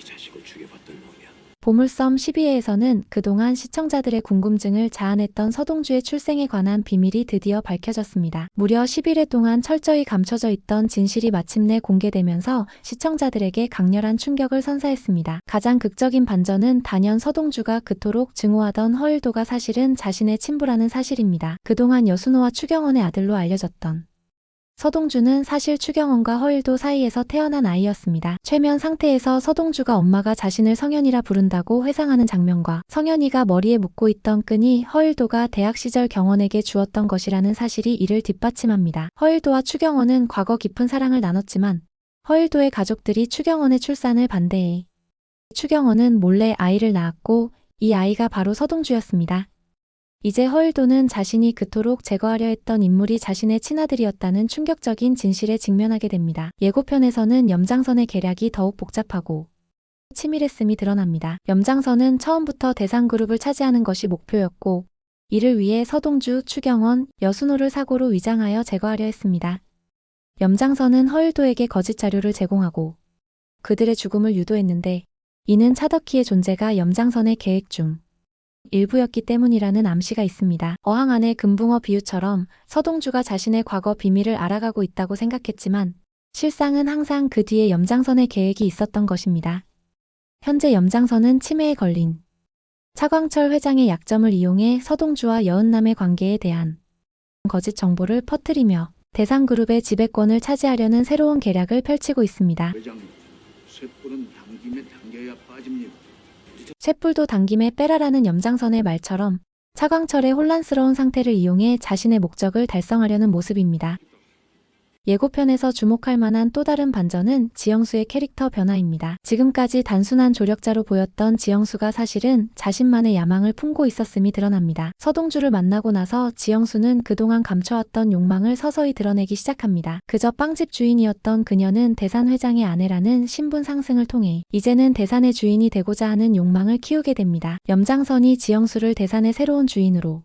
자식을 죽여봤던 놈이야. 보물섬 12회에서는 그동안 시청자들의 궁금증을 자아냈던 서동주의 출생에 관한 비밀이 드디어 밝혀졌습니다. 무려 11회 동안 철저히 감춰져 있던 진실이 마침내 공개되면서 시청자들에게 강렬한 충격을 선사했습니다. 가장 극적인 반전은 단연 서동주가 그토록 증오하던 허일도가 사실은 자신의 친부라는 사실입니다. 그동안 여순호와 추경원의 아들로 알려졌던 서동주는 사실 추경원과 허일도 사이에서 태어난 아이였습니다. 최면 상태에서 서동주가 엄마가 자신을 성현이라 부른다고 회상하는 장면과 성현이가 머리에 묶고 있던 끈이 허일도가 대학 시절 경원에게 주었던 것이라는 사실이 이를 뒷받침합니다. 허일도와 추경원은 과거 깊은 사랑을 나눴지만 허일도의 가족들이 추경원의 출산을 반대해 추경원은 몰래 아이를 낳았고 이 아이가 바로 서동주였습니다. 이제 허일도는 자신이 그토록 제거하려 했던 인물이 자신의 친아들이었다는 충격적인 진실에 직면하게 됩니다. 예고편에서는 염장선의 계략이 더욱 복잡하고 치밀했음이 드러납니다. 염장선은 처음부터 대상그룹을 차지하는 것이 목표였고 이를 위해 서동주, 추경원, 여순호를 사고로 위장하여 제거하려 했습니다. 염장선은 허일도에게 거짓 자료를 제공하고 그들의 죽음을 유도했는데 이는 차덕희의 존재가 염장선의 계획 중 일부였기 때문이라는 암시가 있습니다. 어항 안의 금붕어 비유처럼 서동주가 자신의 과거 비밀을 알아가고 있다고 생각했지만 실상은 항상 그 뒤에 염장선의 계획이 있었던 것입니다. 현재 염장선은 치매에 걸린 차광철 회장의 약점을 이용해 서동주와 여은남의 관계에 대한 거짓 정보를 퍼뜨리며 대상그룹의 지배권을 차지하려는 새로운 계략을 펼치고 있습니다. 회장님, 쇳불은 당김에 당겨야 빠집니다. 쇳불도 당김에 빼라라는 염장선의 말처럼 차광철의 혼란스러운 상태를 이용해 자신의 목적을 달성하려는 모습입니다. 예고편에서 주목할 만한 또 다른 반전은 지영수의 캐릭터 변화입니다. 지금까지 단순한 조력자로 보였던 지영수가 사실은 자신만의 야망을 품고 있었음이 드러납니다. 서동주를 만나고 나서 지영수는 그동안 감춰왔던 욕망을 서서히 드러내기 시작합니다. 그저 빵집 주인이었던 그녀는 대산 회장의 아내라는 신분 상승을 통해 이제는 대산의 주인이 되고자 하는 욕망을 키우게 됩니다. 염장선이 지영수를 대산의 새로운 주인으로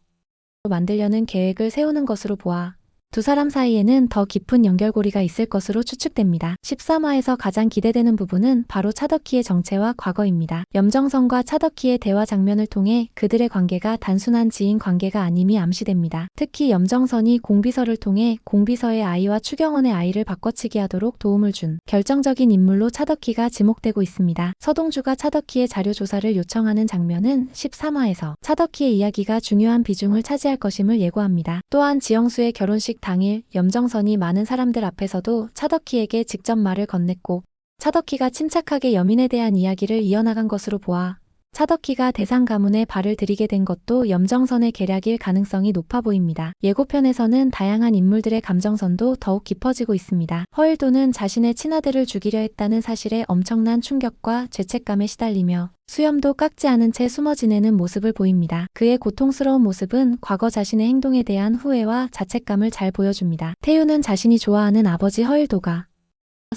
만들려는 계획을 세우는 것으로 보아 두 사람 사이에는 더 깊은 연결고리가 있을 것으로 추측됩니다. 13화에서 가장 기대되는 부분은 바로 차덕희의 정체와 과거입니다. 염정선과 차덕희의 대화 장면을 통해 그들의 관계가 단순한 지인 관계가 아님이 암시됩니다. 특히 염정선이 공비서를 통해 공비서의 아이와 추경원의 아이를 바꿔치기 하도록 도움을 준 결정적인 인물로 차덕희가 지목되고 있습니다. 서동주가 차덕희의 자료 조사를 요청하는 장면은 13화에서 차덕희의 이야기가 중요한 비중을 차지할 것임을 예고합니다. 또한 지영수의 결혼식 당일 염정선이 많은 사람들 앞에서도 차덕희에게 직접 말을 건넸고 차덕희가 침착하게 여민에 대한 이야기를 이어나간 것으로 보아 차덕희가 대상 가문에 발을 들이게 된 것도 염정선의 계략일 가능성이 높아 보입니다. 예고편에서는 다양한 인물들의 감정선도 더욱 깊어지고 있습니다. 허일도는 자신의 친아들을 죽이려 했다는 사실에 엄청난 충격과 죄책감에 시달리며 수염도 깎지 않은 채 숨어 지내는 모습을 보입니다. 그의 고통스러운 모습은 과거 자신의 행동에 대한 후회와 자책감을 잘 보여줍니다. 태유는 자신이 좋아하는 아버지 허일도가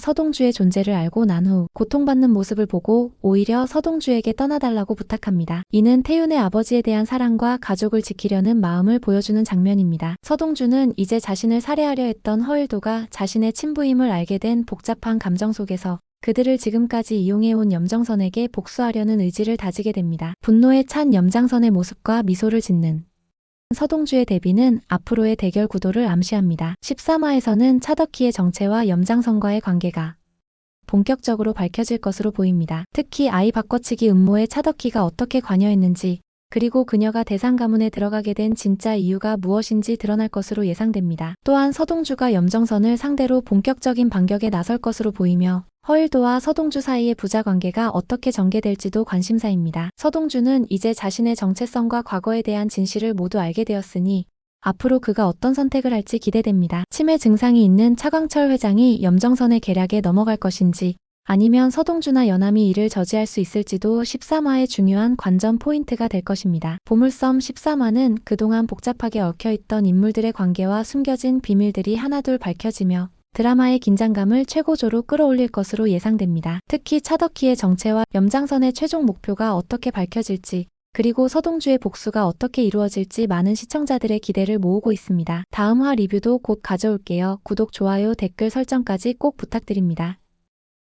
서동주의 존재를 알고 난 후 고통받는 모습을 보고 오히려 서동주에게 떠나달라고 부탁합니다. 이는 태윤의 아버지에 대한 사랑과 가족을 지키려는 마음을 보여주는 장면입니다. 서동주는 이제 자신을 살해하려 했던 허일도가 자신의 친부임을 알게 된 복잡한 감정 속에서 그들을 지금까지 이용해온 염정선에게 복수하려는 의지를 다지게 됩니다. 분노에 찬 염장선의 모습과 미소를 짓는 서동주의 대비는 앞으로의 대결 구도를 암시합니다. 13화에서는 차덕희의 정체와 염장선과의 관계가 본격적으로 밝혀질 것으로 보입니다. 특히 아이 바꿔치기 음모에 차덕희가 어떻게 관여했는지 그리고 그녀가 대상 가문에 들어가게 된 진짜 이유가 무엇인지 드러날 것으로 예상됩니다. 또한 서동주가 염정선을 상대로 본격적인 반격에 나설 것으로 보이며 허일도와 서동주 사이의 부자 관계가 어떻게 전개될지도 관심사입니다. 서동주는 이제 자신의 정체성과 과거에 대한 진실을 모두 알게 되었으니 앞으로 그가 어떤 선택을 할지 기대됩니다. 치매 증상이 있는 차광철 회장이 염정선의 계략에 넘어갈 것인지 아니면 서동주나 여남이 이를 저지할 수 있을지도 13화의 중요한 관전 포인트가 될 것입니다. 보물섬 13화는 그동안 복잡하게 얽혀있던 인물들의 관계와 숨겨진 비밀들이 하나둘 밝혀지며 드라마의 긴장감을 최고조로 끌어올릴 것으로 예상됩니다. 특히 차덕희의 정체와 염장선의 최종 목표가 어떻게 밝혀질지 그리고 서동주의 복수가 어떻게 이루어질지 많은 시청자들의 기대를 모으고 있습니다. 다음 화 리뷰도 곧 가져올게요. 구독, 좋아요, 댓글 설정까지 꼭 부탁드립니다.